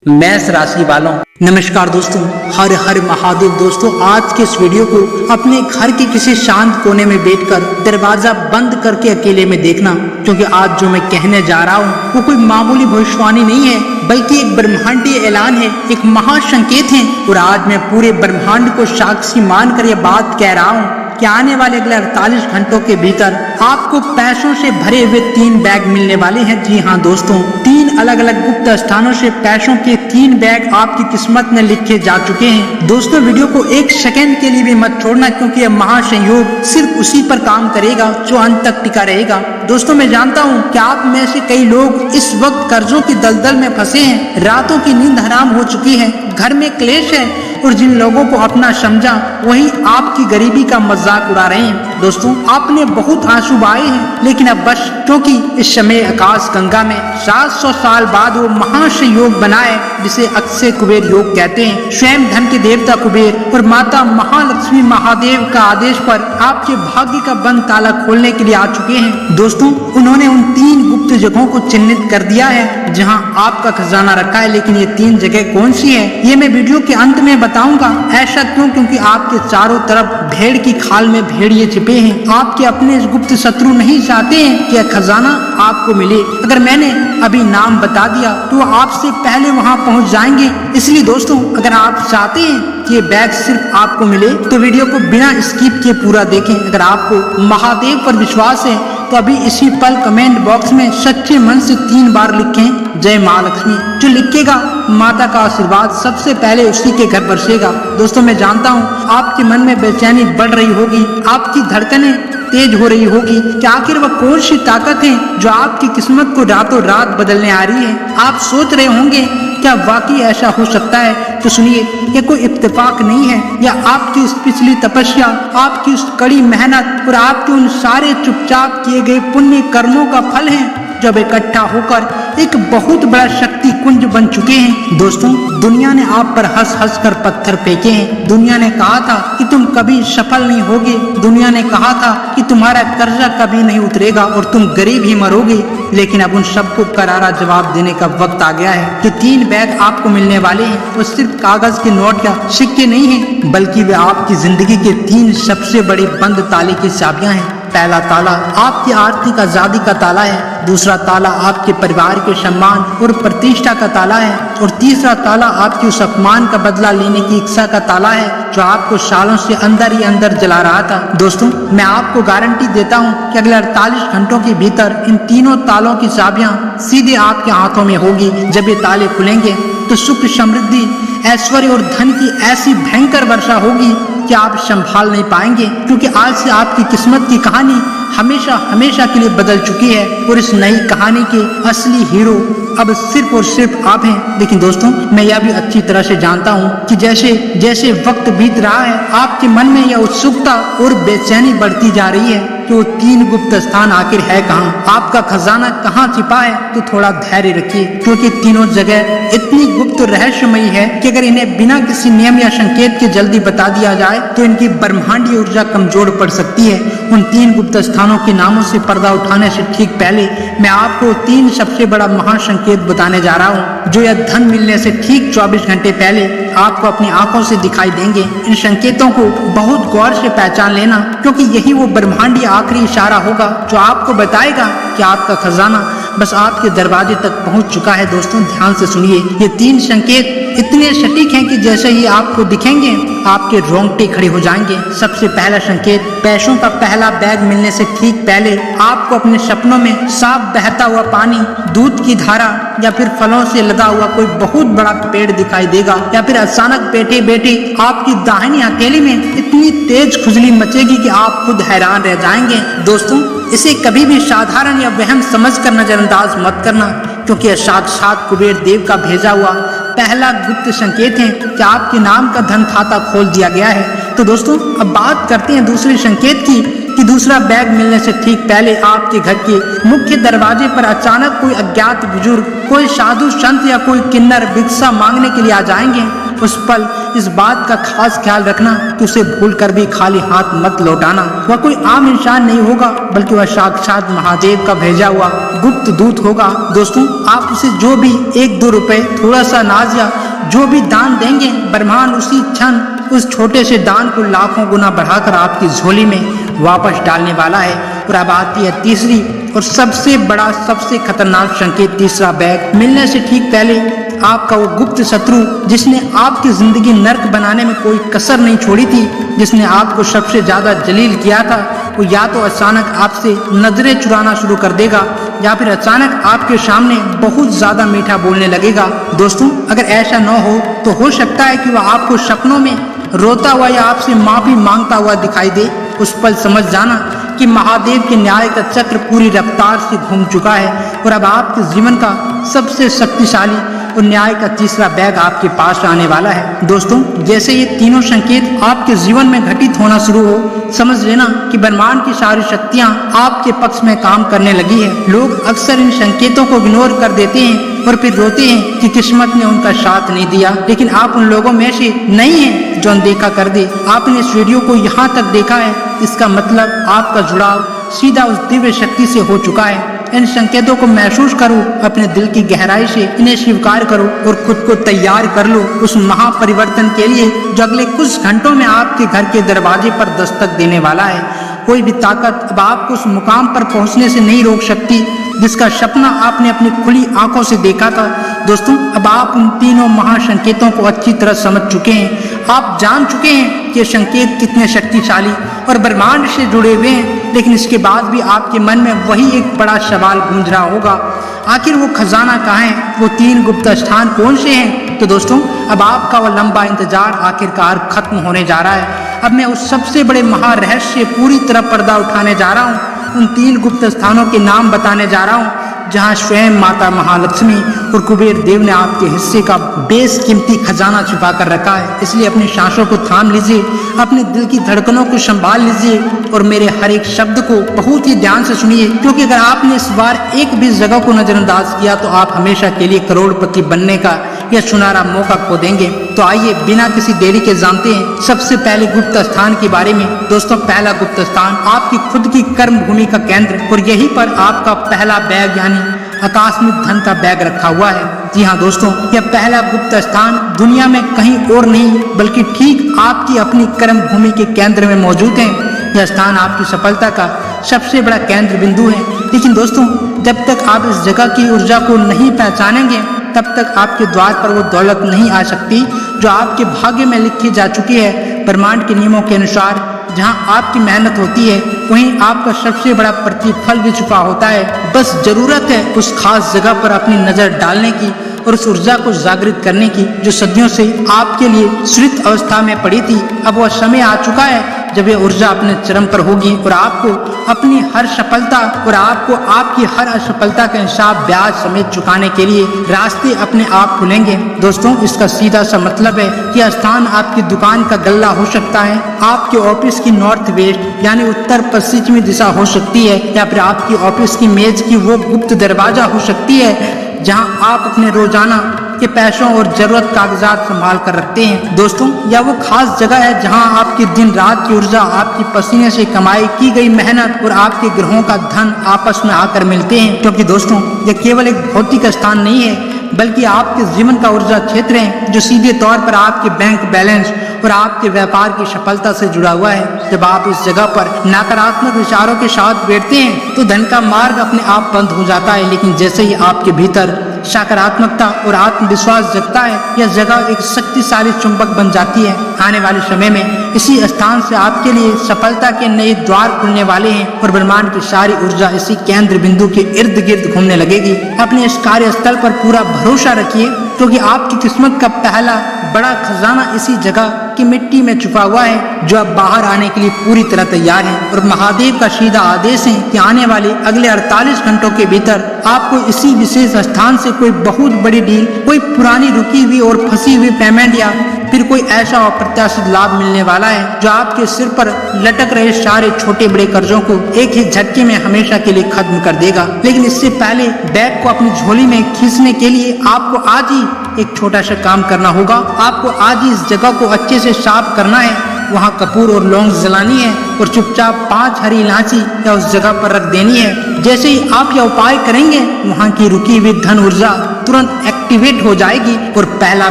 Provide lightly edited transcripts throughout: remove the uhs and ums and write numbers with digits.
मेष राशि वालों, नमस्कार दोस्तों। हर हर महादेव। दोस्तों, आज के इस वीडियो को अपने घर के किसी शांत कोने में बैठकर दरवाजा बंद करके अकेले में देखना, क्योंकि आज जो मैं कहने जा रहा हूँ वो कोई मामूली भविष्यवाणी नहीं है, बल्कि एक ब्रह्मांडीय ऐलान है, एक महासंकेत है। और आज मैं पूरे ब्रह्मांड को साक्षी मानकर यह बात कह रहा हूँ कि आने वाले अगले 48 घंटों के भीतर आपको पैसों से भरे हुए 3 बैग मिलने वाले हैं। जी हाँ दोस्तों, 3 अलग अलग गुप्त स्थानों से पैसों के 3 बैग आपकी किस्मत में लिखे जा चुके हैं। दोस्तों, वीडियो को 1 सेकंड के लिए भी मत छोड़ना, क्योंकि यह महासंयोग सिर्फ उसी पर काम करेगा जो अंत तक टिका रहेगा। दोस्तों, मैं जानता हूँ कि आप में से कई लोग इस वक्त कर्जों की दलदल में फंसे हैं, रातों की नींद हराम हो चुकी है, घर में क्लेश है, और जिन लोगों को अपना समझा वही आपकी गरीबी का मजाक उड़ा रहे हैं। दोस्तों, आपने बहुत आंसू बहाए हैं, लेकिन अब बस, क्योंकि इस समय आकाश गंगा में 700 साल बाद वो महासंयोग बना है जिसे अक्षय कुबेर योग कहते हैं। स्वयं धन के देवता कुबेर और माता महालक्ष्मी महादेव का आदेश पर आपके भाग्य का बंद ताला खोलने के लिए आ चुके हैं। दोस्तों, उन्होंने उन 3 गुप्त जगहों को चिन्हित कर दिया है जहाँ आपका खजाना रखा है। लेकिन ये 3 जगह कौन सी है, ये मैं वीडियो के अंत में बताऊंगा। ऐसा क्यों? क्योंकि आपके चारों तरफ भेड़ की खाल में भेड़िए छिपे हैं। आपके अपने गुप्त शत्रु नहीं चाहते हैं कि खजाना आपको मिले। अगर मैंने अभी नाम बता दिया तो आपसे पहले वहां पहुंच जाएंगे। इसलिए दोस्तों, अगर आप चाहते हैं कि ये बैग सिर्फ आपको मिले तो वीडियो को बिना स्किप किए पूरा देखें। अगर आपको महादेव पर विश्वास है तो अभी इसी पल कमेंट बॉक्स में सच्चे मन से 3 बार लिखें जय माँ लक्ष्मी। जो लिखेगा माता का आशीर्वाद सबसे पहले उसी के घर बरसेगा। दोस्तों, मैं जानता हूँ आपके मन में बेचैनी बढ़ रही होगी, आपकी धड़कनें तेज हो रही होगी कि आखिर वह कौन सी ताकत है जो आपकी किस्मत को रातों रात बदलने आ रही है। आप सोच रहे होंगे क्या वाकई ऐसा हो सकता है? तो सुनिए, ये कोई इत्तेफाक नहीं है, या आपकी उस पिछली तपस्या, आपकी उस कड़ी मेहनत और आपके उन सारे चुपचाप किए गए पुण्य कर्मों का फल है, जब इकट्ठा होकर एक बहुत बड़ा शक्ति कुंज बन चुके हैं। दोस्तों, दुनिया ने आप पर हंस हंस कर पत्थर फेंके हैं। दुनिया ने कहा था कि तुम कभी सफल नहीं होगे। दुनिया ने कहा था कि तुम्हारा कर्जा कभी नहीं उतरेगा और तुम गरीब ही मरोगे। लेकिन अब उन सबको करारा जवाब देने का वक्त आ गया है कि 3 बैग आपको मिलने वाले हैं। वो सिर्फ कागज के नोट या सिक्के नहीं है, बल्कि वे आपकी जिंदगी के 3 सबसे बड़ी बंद ताले की चाबियां हैं। पहला ताला आपकी आर्थिक आजादी का ताला है, दूसरा ताला आपके परिवार के सम्मान और प्रतिष्ठा का ताला है, और तीसरा ताला आपकी उस अपमान का बदला लेने की इच्छा का ताला है जो आपको सालों से अंदर ही अंदर जला रहा था। दोस्तों, मैं आपको गारंटी देता हूँ कि अगले 48 घंटों के भीतर इन तीनों तालों की चाबियां सीधे आपके हाथों में होगी। जब ये ताले खुलेंगे तो सुख, समृद्धि, ऐश्वर्य और धन की ऐसी भयंकर वर्षा होगी कि आप संभाल नहीं पाएंगे, क्योंकि आज से आपकी किस्मत की कहानी हमेशा हमेशा के लिए बदल चुकी है। और इस नई कहानी के असली हीरो अब सिर्फ और सिर्फ आप हैं। लेकिन दोस्तों, मैं यह भी अच्छी तरह से जानता हूँ कि जैसे जैसे वक्त बीत रहा है, आपके मन में यह उत्सुकता और बेचैनी बढ़ती जा रही है कि वो 3 गुप्त स्थान आखिर है कहाँ, आपका खजाना कहाँ छिपा है। तो थोड़ा धैर्य रखिए, क्योंकि तीनों जगह इतनी गुप्त रहस्यमयी है कि अगर इन्हें बिना किसी नियम या संकेत के जल्दी बता दिया जाए तो इनकी ब्रह्मांडीय ऊर्जा कमजोर पड़ सकती है। उन 3 गुप्त स्थानों के नामों से पर्दा उठाने से ठीक पहले मैं आपको 3 सबसे बड़ा महासंकेत बताने जा रहा हूँ, जो यह धन मिलने से ठीक 24 घंटे पहले आपको अपनी आंखों से दिखाई देंगे। इन संकेतों को बहुत गौर से पहचान लेना, क्योंकि यही वो ब्रह्मांडीय आखिरी इशारा होगा जो आपको बताएगा कि आपका खजाना बस आपके दरवाजे तक पहुंच चुका है। दोस्तों, ध्यान से सुनिए, ये 3 संकेत इतने सटीक हैं कि जैसे ही आपको दिखेंगे आपके रोंगटे खड़े हो जाएंगे। सबसे पहला संकेत, पैसों का पहला बैग मिलने से ठीक पहले आपको अपने सपनों में साफ बहता हुआ पानी, दूध की धारा या फिर फलों से लदा हुआ कोई बहुत बड़ा पेड़ दिखाई देगा, या फिर अचानक बैठे बैठे आपकी दाहिनी हथेली में इतनी तेज खुजली मचेगी कि आप खुद हैरान रह जाएंगे। दोस्तों, इसे कभी भी साधारण या वहम समझकर नजरअंदाज मत करना, क्योंकि यह साक्षात कुबेर देव का भेजा हुआ पहला गुप्त संकेत है कि आपके नाम का धन खाता खोल दिया गया है। तो दोस्तों, अब बात करते हैं दूसरे संकेत की कि दूसरा बैग मिलने से ठीक पहले आपके घर के मुख्य दरवाजे पर अचानक कोई अज्ञात बुजुर्ग, कोई साधु संत या कोई किन्नर भिक्षा मांगने के लिए आ जाएंगे। उस पल इस बात का खास ख्याल रखना कि उसे भूल कर भी खाली हाथ मत लौटाना। वह कोई आम इंसान नहीं होगा, बल्कि वह साक्षात महादेव का भेजा हुआ गुप्त दूत होगा। दोस्तों, आप उसे जो भी 1-2 रुपए, थोड़ा सा अनाज या जो भी दान देंगे, ब्रह्मांड उसी क्षण उस छोटे से दान को लाखों गुना बढ़ाकर आपकी झोली में वापस डालने वाला है। और अब आती है तीसरी और सबसे बड़ा, सबसे खतरनाक संकेत, तीसरा बैग मिलने से ठीक पहले आपका वो गुप्त शत्रु जिसने आपकी जिंदगी नर्क बनाने में कोई कसर नहीं छोड़ी थी, जिसने आपको सबसे ज्यादा जलील किया था, वो या तो अचानक आपसे नजरें चुराना शुरू कर देगा या फिर अचानक आपके सामने बहुत ज्यादा मीठा बोलने लगेगा। दोस्तों, अगर ऐसा न हो तो हो सकता है कि वह आपको सपनों में रोता हुआ या आपसे माफी मांगता हुआ दिखाई दे। उस पल समझ जाना कि महादेव के न्याय का चक्र पूरी रफ्तार से घूम चुका है और अब आपके जीवन का सबसे शक्तिशाली और न्याय का तीसरा बैग आपके पास आने वाला है। दोस्तों, जैसे ये तीनों संकेत आपके जीवन में घटित होना शुरू हो, समझ लेना कि ब्रह्मांड की सारी शक्तियां आपके पक्ष में काम करने लगी है। लोग अक्सर इन संकेतों को इग्नोर कर देते हैं और फिर रोते हैं कि किस्मत ने उनका साथ नहीं दिया, लेकिन आप उन लोगों में से नहीं हैं जो अनदेखा कर दे। आपने इस वीडियो को यहाँ तक देखा है, इसका मतलब आपका जुड़ाव सीधा उस दिव्य शक्ति से हो चुका है। इन संकेतों को महसूस करो, अपने दिल की गहराई से इन्हें स्वीकार करो और खुद को तैयार कर लो उस महापरिवर्तन के लिए जो अगले कुछ घंटों में आपके घर के दरवाजे पर दस्तक देने वाला है। कोई भी ताकत अब आपको उस मुकाम पर पहुंचने से नहीं रोक सकती जिसका सपना आपने अपनी खुली आंखों से देखा था। दोस्तों, अब आप उन तीनों महासंकेतों को अच्छी तरह समझ चुके हैं। आप जान चुके हैं कि संकेत कितने शक्तिशाली और ब्रह्मांड से जुड़े हुए हैं, लेकिन इसके बाद भी आपके मन में वही एक बड़ा सवाल गूंज रहा होगा, आखिर वो खजाना कहाँ है, वो 3 गुप्त स्थान कौन से हैं। तो दोस्तों, अब आपका वो लंबा इंतजार आखिरकार खत्म होने जा रहा है। अब मैं उस सबसे बड़े महारहस्य पूरी तरह पर्दा उठाने जा रहा हूँ। उन 3 गुप्त स्थानों के नाम बताने जा रहा हूँ जहाँ स्वयं माता महालक्ष्मी और कुबेर देव ने आपके हिस्से का बेशकीमती खजाना छुपा कर रखा है। इसलिए अपनी सांसों को थाम लीजिए, अपने दिल की धड़कनों को संभाल लीजिए और मेरे हर एक शब्द को बहुत ही ध्यान से सुनिए, क्योंकि अगर आपने इस बार एक भी जगह को नजरअंदाज किया तो आप हमेशा के लिए करोड़पति बनने का यह सुनहरा मौका खो देंगे। तो आइए बिना किसी देरी के जानते हैं सबसे पहले गुप्त स्थान के बारे में। दोस्तों, पहला गुप्त स्थान आपकी खुद की कर्म भूमि का केंद्र और यहीं पर आपका पहला बैग यानी आकस्मिक धन का बैग रखा हुआ है। जी हाँ दोस्तों, यह पहला गुप्त स्थान दुनिया में कहीं और नहीं बल्कि ठीक आपकी अपनी कर्म भूमि के केंद्र में मौजूद है। यह स्थान आपकी सफलता का सबसे बड़ा केंद्र बिंदु है। लेकिन दोस्तों, जब तक आप इस जगह की ऊर्जा को नहीं पहचानेंगे तब तक आपके द्वार पर वो दौलत नहीं आ सकती जो आपके भाग्य में लिखी जा चुकी है। ब्रह्मांड के नियमों के अनुसार जहां आपकी मेहनत होती है वहीं आपका सबसे बड़ा प्रतिफल भी छुपा होता है। बस जरूरत है उस खास जगह पर अपनी नजर डालने की और उस ऊर्जा को जागृत करने की जो सदियों से आपके लिए सुरक्षित अवस्था में पड़ी थी। अब वह समय आ चुका है जब यह ऊर्जा अपने चरम पर होगी और आपको अपनी हर सफलता और आपको आपकी हर असफलता का हिसाब ब्याज समेत चुकाने के लिए रास्ते अपने आप खुलेंगे। दोस्तों, इसका सीधा सा मतलब है कि यह स्थान आपकी दुकान का गल्ला हो सकता है, आपके ऑफिस की नॉर्थ वेस्ट यानी उत्तर पश्चिमी दिशा हो सकती है, या फिर आपकी ऑफिस की मेज की वो गुप्त दरवाजा हो सकती है जहां आप अपने रोजाना के पैसों और जरूरत कागजात संभाल कर रखते हैं। दोस्तों, यह वो खास जगह है जहां आपकी दिन रात की ऊर्जा, आपकी पसीने से कमाई की गई मेहनत और आपके ग्रहों का धन आपस में आकर मिलते हैं। क्योंकि दोस्तों, यह केवल एक भौतिक स्थान नहीं है बल्कि आपके जीवन का ऊर्जा क्षेत्र है जो सीधे तौर पर आपके बैंक बैलेंस और आपके व्यापार की सफलता से जुड़ा हुआ है। जब आप इस जगह पर नकारात्मक विचारों के साथ बैठते हैं तो धन का मार्ग अपने आप बंद हो जाता है, लेकिन जैसे ही आपके भीतर सकारात्मकता और आत्मविश्वास जगता है यह जगह एक शक्तिशाली चुंबक बन जाती है। आने वाले समय में इसी स्थान से आपके लिए सफलता के नए द्वार खुलने वाले हैं और ब्रह्मांड की सारी ऊर्जा इसी केंद्र बिंदु के इर्द गिर्द घूमने लगेगी। अपने इस कार्यस्थल पर पूरा भरोसा रखिए क्योंकि आपकी किस्मत का पहला बड़ा खजाना इसी जगह की मिट्टी में छुपा हुआ है जो अब बाहर आने के लिए पूरी तरह तैयार है। और महादेव का सीधा आदेश है कि आने वाले अगले 48 घंटों के भीतर आपको इसी विशेष स्थान से कोई बहुत बड़ी डील, कोई पुरानी रुकी हुई और फंसी हुई पेमेंट या फिर कोई ऐसा अप्रत्याशित लाभ मिलने वाला है जो आपके सिर पर लटक रहे सारे छोटे बड़े कर्जों को एक ही झटके में हमेशा के लिए खत्म कर देगा। लेकिन इससे पहले बैग को अपनी झोली में खींचने के लिए आपको आज ही एक छोटा सा काम करना होगा। आपको आज ही इस जगह को अच्छे से साफ करना है, वहाँ कपूर और लौंग जलानी है और चुपचाप 5 हरी इलायची या उस जगह पर रख देनी है। जैसे ही आप यह उपाय करेंगे वहाँ की रुकी हुई धन ऊर्जा तुरंत एक्टिवेट हो जाएगी और पहला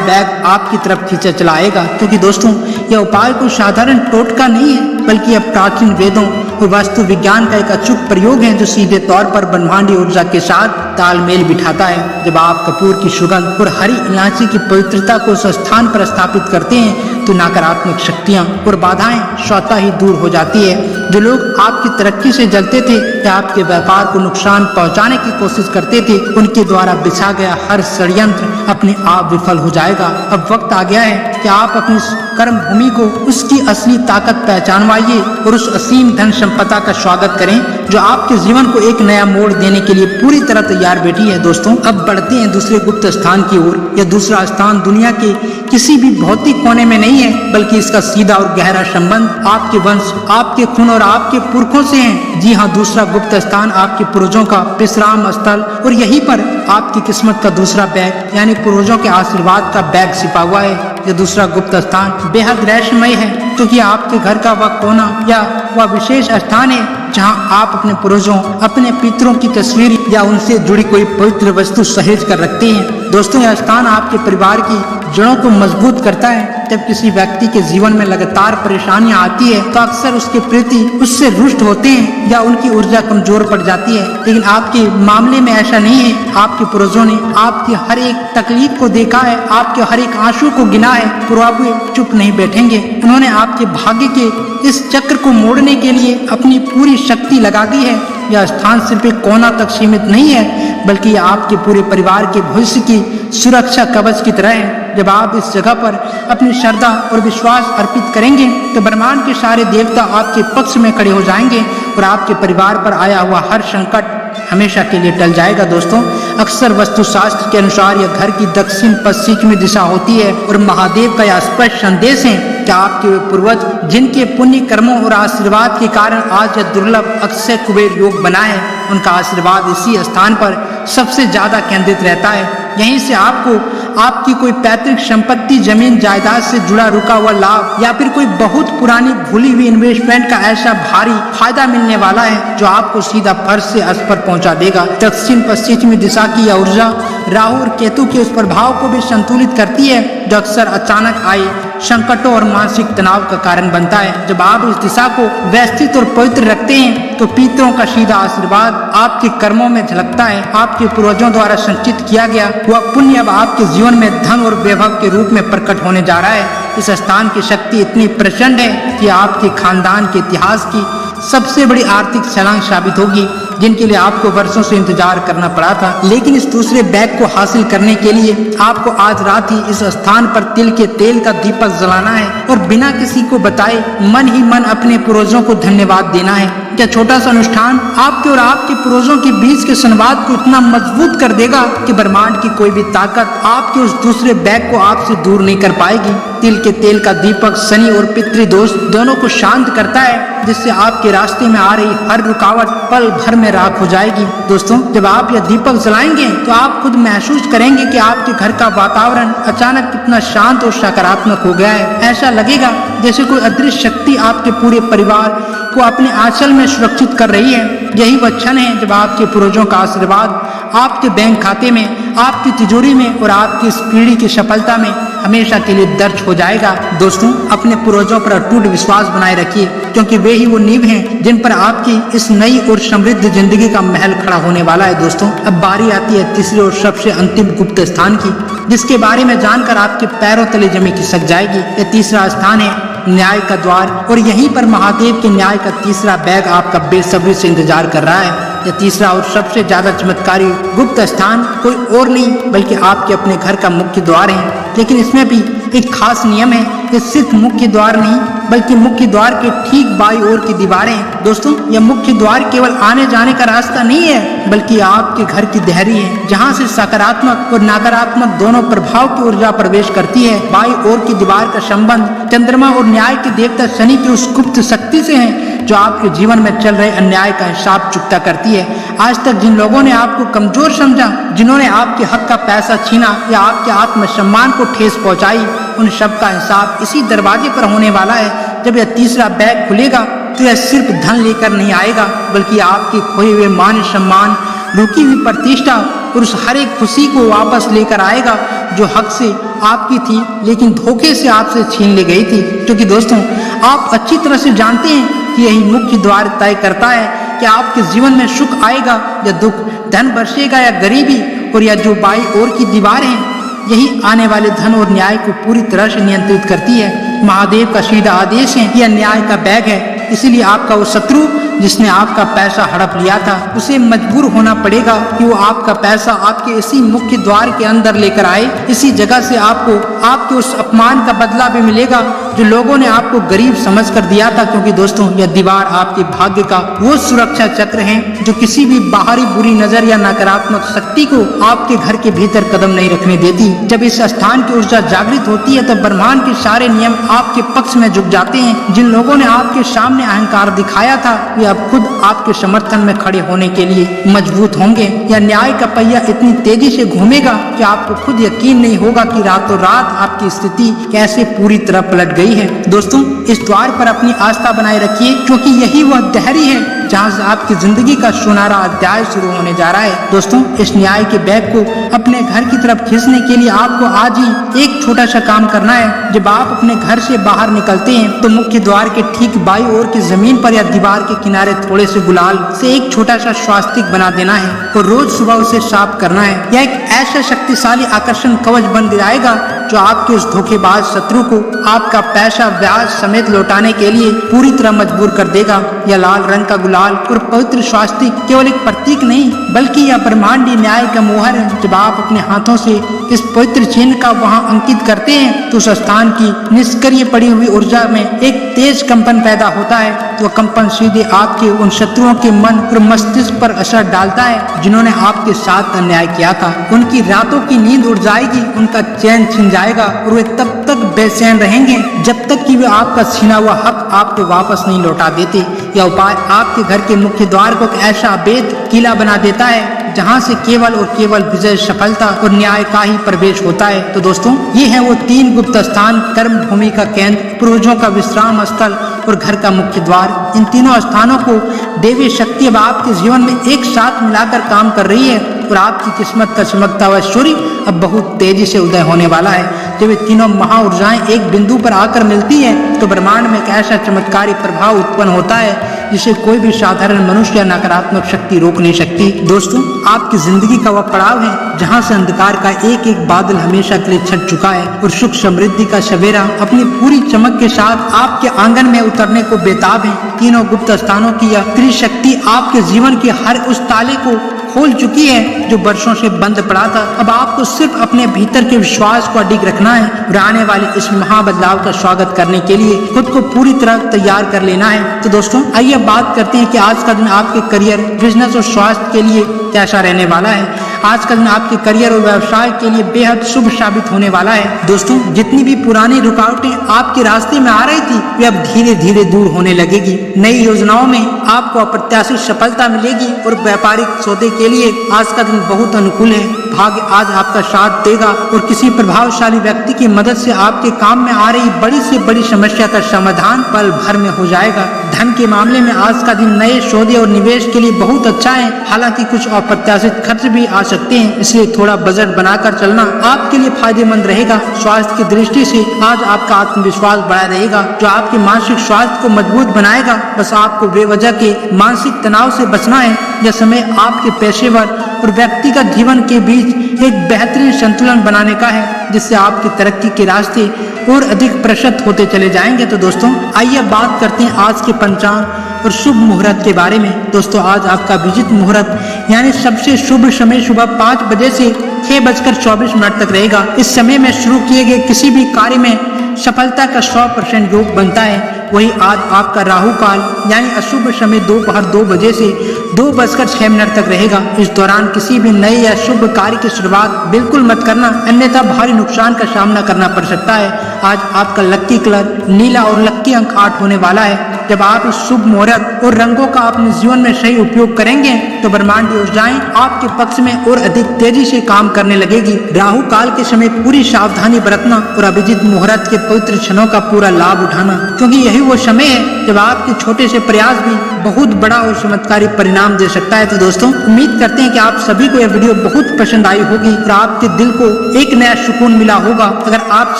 बैग आपकी तरफ खींचा चला आएगा। क्योंकि दोस्तों यह उपाय कोई साधारण टोटका नहीं है, बल्कि यह प्राचीन वेदों और वास्तु विज्ञान का एक अचूक प्रयोग है जो सीधे तौर पर ब्रह्मांडी ऊर्जा के साथ तालमेल बिठाता है। जब आप कपूर की सुगंध और हरी इलायची की पवित्रता को उस स्थान पर स्थापित करते हैं तो नकारात्मक शक्तियां और बाधाएं स्वतः ही दूर हो जाती है। जो लोग आपकी तरक्की से जलते थे या आपके व्यापार को नुकसान पहुंचाने की कोशिश करते थे, उनके द्वारा बिछा गया हर षड्यंत्र अपने आप विफल हो जाएगा। अब वक्त आ गया है कि आप अपनी कर्म भूमि को उसकी असली ताकत पहचानवाइए और उस असीम धन संपदा का स्वागत करें जो आपके जीवन को एक नया मोड़ देने के लिए पूरी तरह तैयार बैठी है। दोस्तों अब बढ़ते हैं दूसरे गुप्त स्थान की ओर। यह दूसरा स्थान दुनिया के किसी भी भौतिक कोने में नहीं है, बल्कि इसका सीधा और गहरा संबंध आपके वंश, आपके खून और आपके पुरखों से है। जी हाँ, दूसरा गुप्त स्थान आपके पूर्वजों का विश्राम स्थल और यहीं पर आपकी किस्मत का दूसरा बैग यानी पूर्वजों के आशीर्वाद का बैग छिपा हुआ है। यह दूसरा गुप्त स्थान बेहद रहस्यमय है क्योंकि आपके घर का वह कोना या वह विशेष स्थान है जहां आप अपने पूर्वजों, अपने पितरों की तस्वीर या उनसे जुड़ी कोई पवित्र वस्तु सहेज कर रखते हैं। दोस्तों यह स्थान आपके परिवार की जड़ों को मजबूत करता है। जब किसी व्यक्ति के जीवन में लगातार परेशानियां आती है तो अक्सर उसके प्रति उससे रुष्ट होते हैं या उनकी ऊर्जा कमजोर पड़ जाती है, लेकिन आपके मामले में ऐसा नहीं है। आपके पूर्वजों ने आपकी हर एक तकलीफ को देखा है, आपके हर एक आंसू को गिना है, पर अब वे चुप नहीं बैठेंगे। उन्होंने आपके भाग्य के इस चक्र को मोड़ने के लिए अपनी पूरी शक्ति लगा दी है। यह स्थान सिर्फ एक कोना तक सीमित नहीं है, बल्कि यह आपके पूरे परिवार के भविष्य की सुरक्षा कवच की तरह है। जब आप इस जगह पर अपनी श्रद्धा और विश्वास अर्पित करेंगे तो ब्रह्मांड के सारे देवता आपके पक्ष में खड़े हो जाएंगे और आपके परिवार पर आया हुआ हर संकट हमेशा के लिए टल जाएगा। दोस्तों अक्सर वास्तुशास्त्र के अनुसार यह घर की दक्षिण पश्चिमी दिशा होती है और महादेव का यह स्पष्ट संदेश है कि आपके वे पूर्वज जिनके पुण्य कर्मों और आशीर्वाद के कारण आज यह दुर्लभ अक्षय कुबेर योग बना है, उनका आशीर्वाद इसी स्थान पर सबसे ज्यादा केंद्रित रहता है। यहीं से आपको आपकी कोई पैतृक संपत्ति, जमीन जायदाद से जुड़ा रुका हुआ लाभ या फिर कोई बहुत पुरानी भूली हुई इन्वेस्टमेंट का ऐसा भारी फायदा मिलने वाला है जो आपको सीधा फर्श से अर्श पर पहुंचा देगा। दक्षिण पश्चिमी दिशा की यह ऊर्जा राहु और केतु के उस प्रभाव को भी संतुलित करती है जो अक्सर अचानक आए संकटों और मानसिक तनाव का कारण बनता है। जब आप इस दिशा को व्यवस्थित और पवित्र रखते हैं तो पितरों का सीधा आशीर्वाद आपके कर्मों में झलकता है। आपके पूर्वजों द्वारा संचित किया गया वह पुण्य अब आपके जीवन में धन और वैभव के रूप में प्रकट होने जा रहा है। इस स्थान की शक्ति इतनी प्रचंड है कि आपके खानदान के इतिहास की सबसे बड़ी आर्थिक छलांग साबित होगी, जिनके लिए आपको वर्षों से इंतजार करना पड़ा था। लेकिन इस दूसरे बैग को हासिल करने के लिए आपको आज रात ही इस स्थान पर तिल के तेल का दीपक जलाना है और बिना किसी को बताए मन ही मन अपने पूर्वजों को धन्यवाद देना है। यह छोटा सा अनुष्ठान आपके और आपके पूर्वजों के बीच के संवाद को इतना मजबूत कर देगा कि ब्रह्मांड की कोई भी ताकत आपके उस दूसरे बैग को आपसे दूर नहीं कर पाएगी। तिल के तेल का दीपक शनि और पितृदोष दोनों को शांत करता है, जिससे आपके रास्ते में आ रही हर रुकावट पल भर में राख हो जाएगी। दोस्तों जब आप यह दीपक जलाएंगे तो आप खुद महसूस करेंगे कि आपके घर का वातावरण अचानक कितना शांत और सकारात्मक हो गया है। ऐसा लगेगा जैसे कोई अदृश्य शक्ति आपके पूरे परिवार को अपने आंचल में सुरक्षित कर रही है। यही वह क्षण है जब आपके पूर्वजों का आशीर्वाद आपके बैंक खाते में, आपकी तिजोरी में और आपकी इस पीढ़ी की सफलता में हमेशा के लिए दर्ज हो जाएगा। दोस्तों अपने पूर्वजों पर अटूट विश्वास बनाए रखिए, क्योंकि वे ही वो नींव हैं जिन पर आपकी इस नई और समृद्ध जिंदगी का महल खड़ा होने वाला है। दोस्तों अब बारी आती है तीसरे और सबसे अंतिम गुप्त स्थान की, जिसके बारे में जानकर आपके पैरों तले जमी खिसक जाएगी। यह तीसरा स्थान है न्याय का द्वार और यहीं पर महादेव के न्याय का तीसरा बैग आपका बेसब्री से इंतजार कर रहा है। यह तीसरा और सबसे ज्यादा चमत्कारी गुप्त स्थान कोई और नहीं बल्कि आपके अपने घर का मुख्य द्वार है। लेकिन इसमें भी एक खास नियम है कि सिर्फ मुख्य द्वार नहीं बल्कि मुख्य द्वार के ठीक बाईं ओर की दीवारें। दोस्तों यह मुख्य द्वार केवल आने जाने का रास्ता नहीं है बल्कि आपके घर की देहरी है, जहां से सकारात्मक और नकारात्मक दोनों प्रभाव की ऊर्जा प्रवेश करती है। बाईं ओर की दीवार का संबंध चंद्रमा और न्याय के देवता शनि की उस गुप्त शक्ति से है जो आपके जीवन में चल रहे अन्याय का हिसाब चुकता करती है। आज तक जिन लोगों ने आपको कमजोर समझा, जिन्होंने आपके हक का पैसा छीना या आपके आत्मसम्मान को ठेस पहुंचाई, उन सब का हिसाब इसी दरवाजे पर होने वाला है। जब यह तीसरा बैग खुलेगा तो यह सिर्फ धन लेकर नहीं आएगा, बल्कि आपके खोए हुए मान सम्मान, रुकी हुई प्रतिष्ठा और उस हर एक खुशी को वापस लेकर आएगा जो हक से आपकी थी लेकिन धोखे से आपसे छीन ली गई थी। क्योंकि दोस्तों, आप अच्छी तरह से जानते हैं कि यही मुख्य द्वार तय करता है कि आपके जीवन में सुख आएगा या दुख, धन बरसेगा या गरीबी, और या जो बाई ओर की दीवार है यही आने वाले धन और न्याय को पूरी तरह से नियंत्रित करती है। महादेव का सीधा आदेश है, यह न्याय का बैग है। इसीलिए आपका वो शत्रु जिसने आपका पैसा हड़प लिया था, उसे मजबूर होना पड़ेगा कि वो आपका पैसा आपके इसी मुख्य द्वार के अंदर लेकर आए। इसी जगह से आपको आपके उस अपमान का बदला भी मिलेगा जो लोगों ने आपको गरीब समझकर दिया था। क्योंकि दोस्तों, यह दीवार आपके भाग्य का वो सुरक्षा चक्र है जो किसी भी बाहरी बुरी नजर या नकारात्मक शक्ति को आपके घर के भीतर कदम नहीं रखने देती। जब इस स्थान की ऊर्जा जागृत होती है तो ब्रह्मांड के सारे नियम आपके पक्ष में झुक जाते हैं। जिन लोगों ने आपके सामने अहंकार दिखाया था वे अब खुद आपके समर्थन में खड़े होने के लिए मजबूत होंगे। या न्याय का पहिया इतनी तेजी से घूमेगा कि आपको खुद यकीन नहीं होगा कि रातों रात आपकी स्थिति कैसे पूरी तरह पलट गई है। दोस्तों, इस द्वार पर अपनी आस्था बनाए रखिए, क्योंकि यही वह दहरी है जहां से आपकी जिंदगी का सुनहरा अध्याय शुरू होने जा रहा है। दोस्तों, इस न्याय के बैग को अपने घर की तरफ खींचने के लिए आपको आज ही एक छोटा सा काम करना है। जब आप अपने घर से बाहर निकलते हैं तो मुख्य द्वार के ठीक बाई ओर की जमीन पर या दीवार के किनारे थोड़े से गुलाल से एक छोटा सा स्वास्तिक बना देना है और रोज सुबह उसे साफ करना है। यह एक ऐसा शक्तिशाली आकर्षण कवच बन जाएगा जो आपके उस धोखेबाज शत्रु को आपका पैसा ब्याज समेत लौटाने के लिए पूरी तरह मजबूर कर देगा। यह लाल रंग का गुलाल और पवित्र स्वास्तिक केवल एक प्रतीक नहीं, बल्कि यह ब्रह्मांडी न्याय का मोहर है। जब आप अपने हाथों से इस पवित्र चिन्ह का वहां अंकित करते हैं तो उस स्थान की निष्क्रिय पड़ी हुई ऊर्जा में एक तेज कंपन पैदा होता है। वह कंपन सीधे आपके उन शत्रुओं के मन और मस्तिष्क पर असर डालता है जिन्होंने आपके साथ अन्याय किया था। उनकी रातों की नींद उड़ जाएगी, उनका चैन छिन जाएगा और वे तब तक बेचैन रहेंगे जब तक कि वे आपका छीना हुआ हक आपको वापस नहीं लौटा देते। यह उपाय आपके घर के मुख्य द्वार को एक ऐसा अभेद किला बना देता है जहां से केवल और केवल विजय, सफलता और न्याय का ही प्रवेश होता है। तो दोस्तों, ये है वो 3 गुप्त स्थान, कर्म भूमि का केंद्र, पूर्वजों का विश्राम स्थल और घर का मुख्य द्वार। इन तीनों स्थानों को देवी शक्ति अब आपके जीवन में एक साथ मिलाकर काम कर रही है और आपकी किस्मत का चमकता हुआ सूर्य अब बहुत तेजी से उदय होने वाला है। जब ये तीनों महा ऊर्जाएं एक बिंदु पर आकर मिलती है तो ब्रह्मांड में एक ऐसा चमत्कारी प्रभाव उत्पन्न होता है जिसे कोई भी साधारण मनुष्य या नकारात्मक शक्ति रोक नहीं सकती। दोस्तों, आपकी जिंदगी का वह पड़ाव है जहां से अंधकार का एक एक बादल हमेशा के लिए छट चुका है और सुख समृद्धि का सवेरा अपनी पूरी चमक के साथ आपके आंगन में उतरने को बेताब है। तीनों गुप्त स्थानों की यह त्रिशक्ति आपके जीवन के हर उस ताले को खोल चुकी है जो वर्षों से बंद पड़ा था। अब आपको सिर्फ अपने भीतर के विश्वास को अडिग रखना है और आने वाले इस महाबदलाव का स्वागत करने के लिए खुद को पूरी तरह तैयार कर लेना है। तो दोस्तों, आइए बात करते हैं कि आज का दिन आपके करियर, बिजनेस और स्वास्थ्य के लिए कैसा रहने वाला है। आज का दिन आपके करियर और व्यवसाय के लिए बेहद शुभ साबित होने वाला है। दोस्तों, जितनी भी पुरानी रुकावटें आपके रास्ते में आ रही थी वे अब धीरे धीरे दूर होने लगेगी। नई योजनाओं में आपको अप्रत्याशित सफलता मिलेगी और व्यापारिक सौदे के लिए आज का दिन बहुत अनुकूल है। भाग्य आज आपका साथ देगा और किसी प्रभावशाली व्यक्ति की मदद से आपके काम में आ रही बड़ी से बड़ी समस्या का समाधान पल भर में हो जाएगा। धन के मामले में आज का दिन नए सौदे और निवेश के लिए बहुत अच्छा है। हालांकि कुछ अप्रत्याशित खर्च भी आ सकते हैं, इसलिए थोड़ा बजट बनाकर चलना आपके लिए फायदेमंद रहेगा। स्वास्थ्य की दृष्टि से आज आपका आत्मविश्वास बढ़ा रहेगा जो आपके मानसिक स्वास्थ्य को मजबूत बनाएगा। बस आपको बेवजह के मानसिक तनाव से बचना है। यह समय आपके पेशेवर और व्यक्तिगत जीवन के बीच एक बेहतरीन संतुलन बनाने का है जिससे आपकी तरक्की के रास्ते और अधिक प्रशस्त होते चले जाएंगे। तो दोस्तों, आइए बात करते हैं आज के पंचांग और शुभ मुहूर्त के बारे में। दोस्तों, आज आपका अभिजीत मुहूर्त यानी सबसे शुभ समय सुबह 5 बजे से 6:24 तक रहेगा। इस समय में शुरू किए गए किसी भी कार्य में सफलता का 100% योग बनता है। वही आज आपका राहु काल यानी अशुभ समय दोपहर 2 बजे से 2:06 तक रहेगा। इस दौरान किसी भी नए या शुभ कार्य की शुरुआत बिल्कुल मत करना, अन्यथा भारी नुकसान का सामना करना पड़ सकता है। आज आपका लकी कलर नीला और लकी अंक 8 होने वाला है। जब आप इस शुभ मुहूर्त और रंगों का अपने जीवन में सही उपयोग करेंगे तो ब्रह्मांडीय ऊर्जाएं आपके पक्ष में और अधिक तेजी से काम करने लगेगी। राहु काल के समय पूरी सावधानी बरतना और अभिजीत मुहूर्त के पवित्र क्षणों का पूरा लाभ उठाना, क्योंकि यही वो समय है जब आपके छोटे से प्रयास भी बहुत बड़ा और चमत्कारी परिणाम दे सकता है। तो दोस्तों, उम्मीद करते हैं कि आप सभी को यह वीडियो बहुत पसंद आई होगी और आपके दिल को एक नया सुकून मिला होगा। अगर आप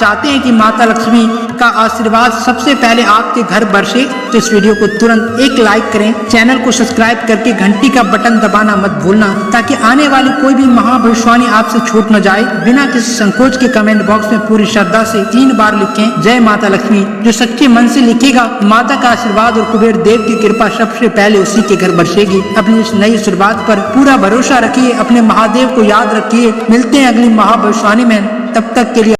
चाहते हैं कि माता लक्ष्मी का आशीर्वाद सबसे पहले आपके घर बरसे तो इस वीडियो को तुरंत एक लाइक करें, चैनल को सब्सक्राइब करके घंटी का बटन दबाना मत भूलना, ताकि आने वाली कोई भी महाभविष्यवाणी आपसे छूट न जाए। बिना किसी संकोच के कमेंट बॉक्स में पूरी श्रद्धा से 3 बार लिखें जय माता लक्ष्मी। जो सच्चे मन से लिखेगा, माता का आशीर्वाद और कुबेर देव की कृपा सबसे पहले उसी के घर बरसेगी। अपनी इस नई शुरुआत पर पूरा भरोसा रखिए, अपने महादेव को याद रखिए। मिलते हैं अगली महाभविष्यवाणी में, तब तक के लिए